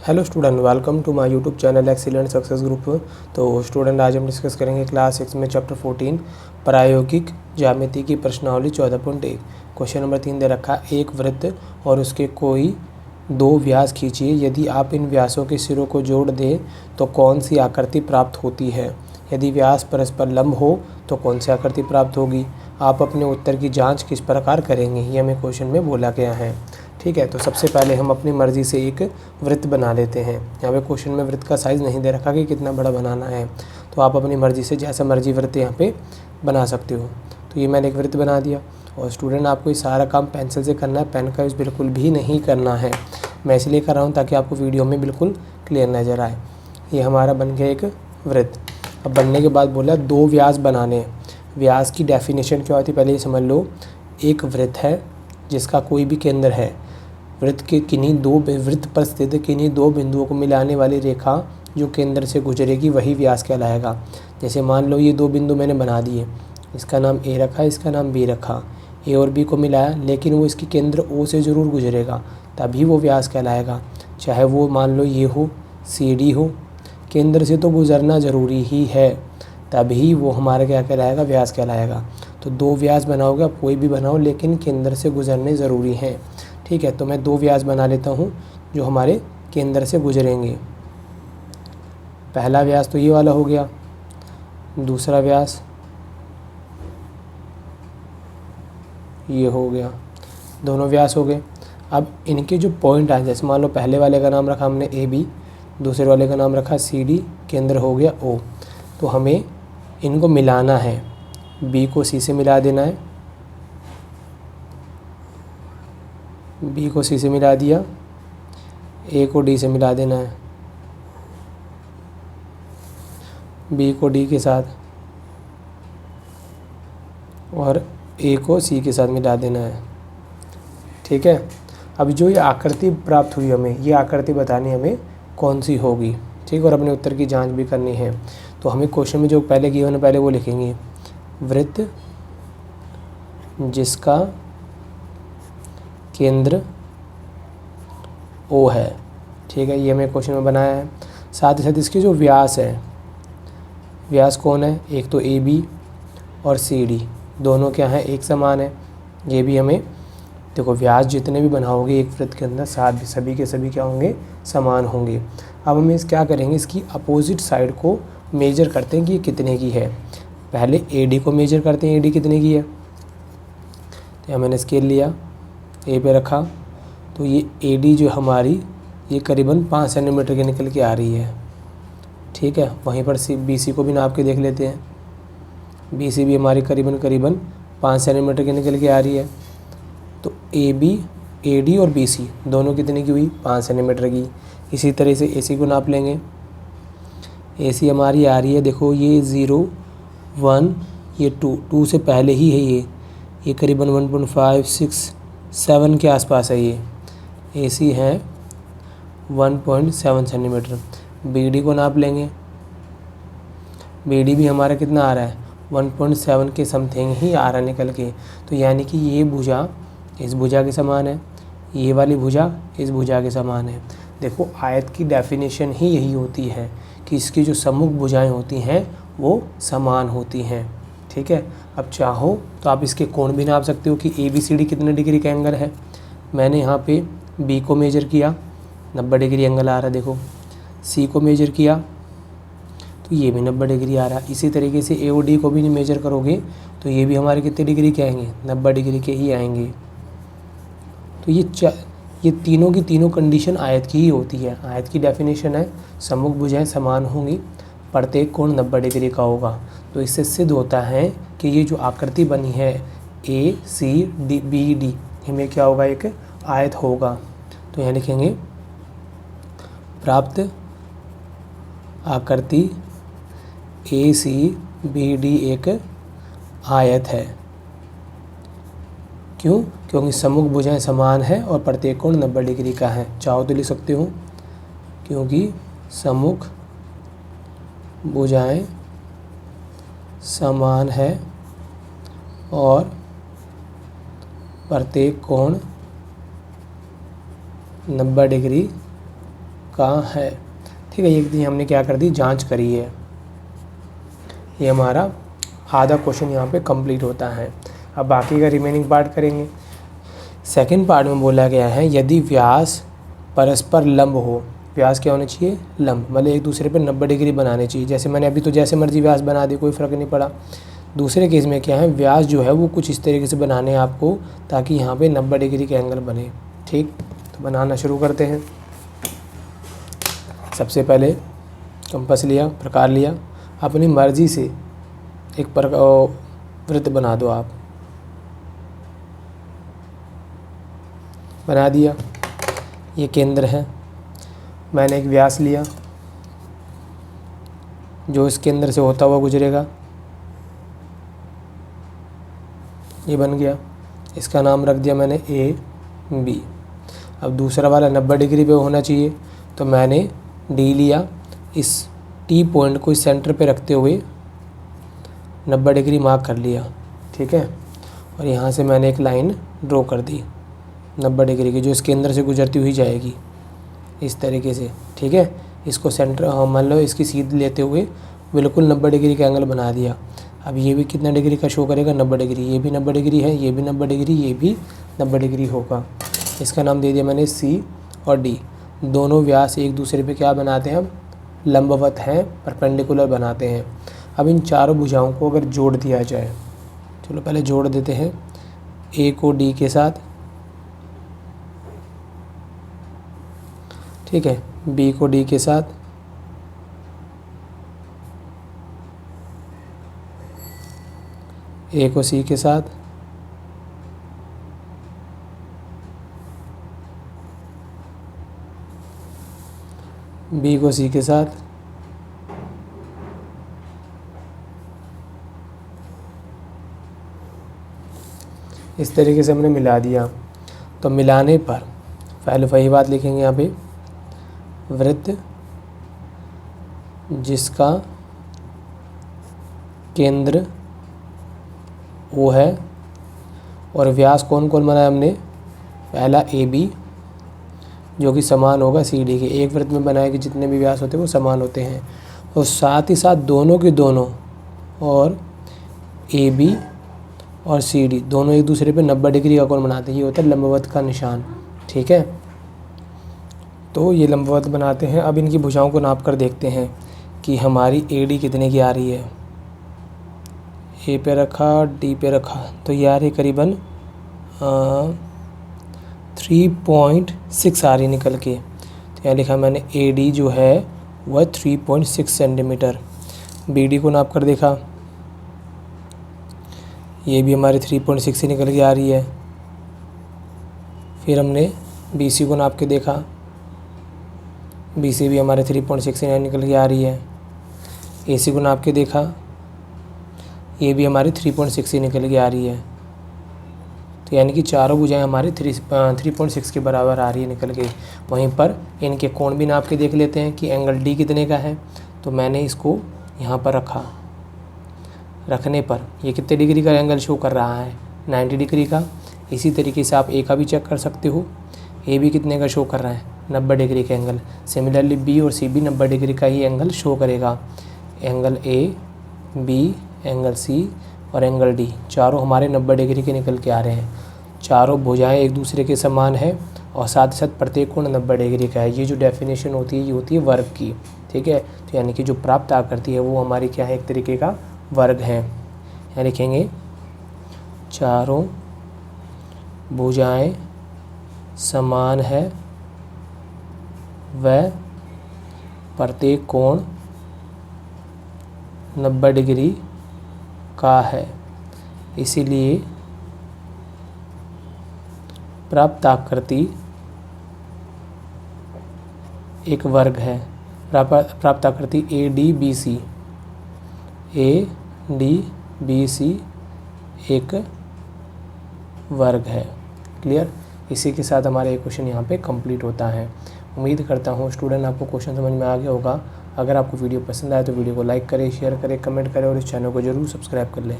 Hello student, welcome to my YouTube channel excellent success group. तो student, आज हम discuss करेंगे क्लास 6 में चैप्टर 14 प्रायोगिक ज्यामिति की प्रश्नावली 14.1। क्वेश्चन नंबर 3 दे रखा, एक वृत्त और उसके कोई दो व्यास खींचिए। यदि आप इन व्यासों के सिरों को जोड़ दें तो कौन सी आकृति प्राप्त होती है। यदि व्यास परस्पर लंब हो तो कौन सी आकृति प्राप्त होगी। आप अपने उत्तर की जाँच किस प्रकार करेंगे, ये हमें क्वेश्चन में बोला गया है। ठीक है, तो सबसे पहले हम अपनी मर्ज़ी से एक वृत्त बना लेते हैं। यहाँ पे क्वेश्चन में वृत्त का साइज़ नहीं दे रखा कि कितना बड़ा बनाना है, तो आप अपनी मर्ज़ी से जैसा मर्जी वृत्त यहाँ पे बना सकते हो। तो ये मैंने एक वृत्त बना दिया। और स्टूडेंट, आपको ये सारा काम पेंसिल से करना है, पेन का यूज़ बिल्कुल भी नहीं करना है। मैं इसलिए कर रहा हूँ ताकि आपको वीडियो में बिल्कुल क्लियर नज़र आए। ये हमारा बन गया एक वृत्त। अब बनने के बाद बोला दो व्यास बनाने हैं। व्यास की डेफिनेशन क्या होती है पहले ये समझ लो। एक वृत्त है जिसका कोई भी केंद्र है। वृत्त के किन्हीं दो वृत्त पर स्थित किन्हीं दो बिंदुओं को मिलाने वाली रेखा जो केंद्र से गुजरेगी वही व्यास कहलाएगा। जैसे मान लो ये दो बिंदु मैंने बना दिए, इसका नाम ए रखा, इसका नाम बी रखा। ए और बी को मिलाया, लेकिन वो इसकी केंद्र ओ से ज़रूर गुजरेगा, तभी वो व्यास कहलाएगा। चाहे वो मान लो ये हो, सी डी हो, केंद्र से तो गुजरना ज़रूरी ही है, तभी वो हमारा क्या कहलाएगा, व्यास कहलाएगा। तो दो व्यास बनाओगे, आप कोई भी बनाओ, लेकिन केंद्र से गुजरने ज़रूरी हैं। ठीक है, तो मैं दो व्यास बना लेता हूँ जो हमारे केंद्र से गुजरेंगे। पहला व्यास तो ये वाला हो गया, दूसरा व्यास ये हो गया, दोनों व्यास हो गए। अब इनके जो पॉइंट आए, जैसे मान लो पहले वाले का नाम रखा हमने ए बी, दूसरे वाले का नाम रखा सी डी, केंद्र हो गया ओ। तो हमें इनको मिलाना है। बी को सी से मिला देना है, बी को सी से मिला दिया, ए को डी से मिला देना है, बी को डी के साथ और ए को सी के साथ मिला देना है। ठीक है, अब जो ये आकृति प्राप्त हुई हमें, ये आकृति बतानी हमें कौन सी होगी। ठीक, और अपने उत्तर की जांच भी करनी है। तो हमें क्वेश्चन में जो पहले गिवन है पहले वो लिखेंगे, वृत्त जिसका केंद्र ओ है। ठीक है, ये हमें क्वेश्चन में बनाया है। साथ ही साथ इसके जो व्यास है, व्यास कौन है, एक तो ए बी और सी डी, दोनों क्या है, एक समान है। ये भी हमें देखो, व्यास जितने भी बनाओगे एक वृत्त के अंदर सभी के सभी क्या होंगे, समान होंगे। अब हम इस क्या करेंगे, इसकी अपोजिट साइड को मेजर करते हैं कि ये कितने की है। पहले ए डी को मेजर करते हैं, ए डी कितने की है। तो मैंने स्केल लिया, ए पे रखा, तो ये ए डी जो हमारी ये करीबन 5 सेंटीमीटर की निकल के आ रही है। ठीक है, वहीं पर बी सी को भी नाप के देख लेते हैं। बी सी भी हमारी करीबन 5 सेंटीमीटर की निकल के आ रही है। तो ए बी, ए डी और बी सी दोनों कितने की हुई, 5 सेंटीमीटर की। इसी तरह से ए सी को नाप लेंगे। ए सी हमारी आ रही है, देखो ये 0 1, ये 2 से पहले ही है, ये करीबन 1.5 6 7 के आसपास है। ये ए सी है 1.7 सेंटीमीटर। बी डी को नाप लेंगे। बी डी भी हमारा कितना आ रहा है, 1.7 के समथिंग ही आ रहा है निकल के। तो यानी कि ये भुजा इस भुजा के समान है, ये वाली भुजा इस भुजा के समान है। देखो, आयत की डेफिनेशन ही यही होती है कि इसकी जो सम्मुख भुजाएं होती हैं वो समान होती हैं। ठीक है, अब चाहो तो आप इसके कोण भी नाप सकते हो कि ए बी सी डी कितने डिग्री का एंगल है। मैंने यहाँ पे बी को मेजर किया, 90 डिग्री एंगल आ रहा है। देखो, सी को मेजर किया तो ये भी 90 डिग्री आ रहा है। इसी तरीके से ए और डी को भी मेजर करोगे तो ये भी हमारे कितने डिग्री के आएंगे, 90 डिग्री के ही आएंगे। तो ये तीनों की तीनों कंडीशन आयत की ही होती है। आयत की डेफिनेशन है सम्मुख भुजाएं समान होंगी, प्रत्येक कोण 90 डिग्री का होगा। तो इससे सिद्ध होता है कि ये जो आकृति बनी है ए सी डी बी डी, इनमें क्या होगा, एक आयत होगा। तो यहाँ लिखेंगे प्राप्त आकृति ए सी बी डी एक आयत है। क्यों, क्योंकि सम्मुख भुजाएं समान है और प्रत्येक कोण 90 डिग्री का है। चाहो तो लिख सकते हो, क्योंकि सम्मुख भुजाएं समान है और प्रत्येक कोण 90 डिग्री का है। ठीक है, ये हमने क्या कर दी, जांच करी है। ये हमारा आधा क्वेश्चन यहाँ पे कंप्लीट होता है। अब बाकी का रिमेनिंग पार्ट करेंगे। सेकंड पार्ट में बोला गया है यदि व्यास परस्पर लंब हो, व्यास क्या होने चाहिए, लंब, मतलब एक दूसरे पे 90 डिग्री बनाने चाहिए। जैसे मैंने अभी तो जैसे मर्जी व्यास बना दी, कोई फ़र्क नहीं पड़ा। दूसरे केस में क्या है, व्यास जो है वो कुछ इस तरीके से बनाने हैं आपको ताकि यहाँ पे 90 डिग्री के एंगल बने। ठीक, तो बनाना शुरू करते हैं। सबसे पहले कंपास लिया, प्रकार लिया, अपनी मर्ज़ी से एक वृत्त बना दो। आप बना दिया, ये केंद्र है। मैंने एक व्यास लिया जो इस केंद्र से होता हुआ गुजरेगा, ये बन गया। इसका नाम रख दिया मैंने ए बी। अब दूसरा वाला 90 डिग्री पे होना चाहिए, तो मैंने डी लिया। इस टी पॉइंट को इस सेंटर पे रखते हुए 90 डिग्री मार्क कर लिया। ठीक है, और यहाँ से मैंने एक लाइन ड्रॉ कर दी 90 डिग्री की, जो इस केंद्र से गुजरती हुई जाएगी इस तरीके से। ठीक है, इसको सेंटर, मान लो इसकी सीध लेते हुए बिल्कुल 90 डिग्री का एंगल बना दिया। अब ये भी कितना डिग्री का शो करेगा, 90 डिग्री। ये भी 90 डिग्री है, ये भी 90 डिग्री, ये भी 90 डिग्री होगा। इसका नाम दे दिया मैंने सी और डी। दोनों व्यास एक दूसरे पे क्या बनाते हैं, अब लंबवत हैं, परपेंडिकुलर बनाते हैं। अब इन चारों भुजाओं को अगर जोड़ दिया जाए, चलो पहले जोड़ देते हैं। ए को डी के साथ, ठीक है, बी को डी के साथ, ए को सी के साथ, बी को सी के साथ, इस तरीके से हमने मिला दिया। तो मिलाने पर पहले वही बात लिखेंगे यहाँ पे, वृत्त जिसका केंद्र ओ है और व्यास कौन कौन बनाया हमने, पहला ए बी जो कि समान होगा सी डी के। एक वृत्त में बनाए कि जितने भी व्यास होते हैं वो समान होते हैं, और साथ ही साथ दोनों के दोनों और ए बी और सी डी दोनों एक दूसरे पे 90 डिग्री का कोण बनाते हैं। ये होता है लंबवत का निशान। ठीक है, तो ये लंबवत बनाते हैं। अब इनकी भुजाओं को नाप कर देखते हैं कि हमारी ए डी कितने की आ रही है। ए पे रखा, डी पे रखा, तो ये आ रही करीबन 3.6 आ रही निकल के। तो यहाँ लिखा मैंने ए डी जो है वह 3.6 सेंटीमीटर। बी डी को नाप कर देखा, ये भी हमारी 3.6 से निकल के आ रही है। फिर हमने बी सी को नाप के देखा, बी सी भी हमारे 3.6 से निकल के आ रही है। ए सी को नाप के देखा, ये भी हमारी 3.6 से निकल के आ रही है। तो यानी कि चारों भुजाएं हमारी 3.6 के बराबर आ रही है निकल के। वहीं पर इनके कोण भी नाप के देख लेते हैं कि एंगल डी कितने का है। तो मैंने इसको यहाँ पर रखा, रखने पर ये कितने डिग्री का एंगल शो कर रहा है, 90 डिग्री का। इसी तरीके से आप ए का भी चेक कर सकते हो, ए भी कितने का शो कर रहा है, 90 डिग्री का एंगल। सिमिलरली बी और सी भी 90 डिग्री का ही एंगल शो करेगा। Angle A, B, angle C और एंगल डी चारों हमारे 90 डिग्री के निकल के आ रहे हैं। चारों भुजाएं एक दूसरे के समान है और साथ ही साथ प्रत्येक कोण 90 डिग्री का है। ये जो डेफिनेशन होती है ये होती है वर्ग की। ठीक है, तो यानी कि जो प्राप्त आकृति है वो हमारी क्या है, एक तरीके का वर्ग है। यहाँ लिखेंगे चारों भुजाएं समान है व प्रत्येक कोण 90 डिग्री का है, इसीलिए प्राप्त आकृति एक वर्ग है। प्राप्त आकृति A D B C, A D B C एक वर्ग है। क्लियर, इसी के साथ हमारा ये क्वेश्चन यहाँ पे कंप्लीट होता है। उम्मीद करता हूँ स्टूडेंट आपको क्वेश्चन समझ में आ गया होगा। अगर आपको वीडियो पसंद आए तो वीडियो को लाइक करें, शेयर करें, कमेंट करें और इस चैनल को ज़रूर सब्सक्राइब कर लें।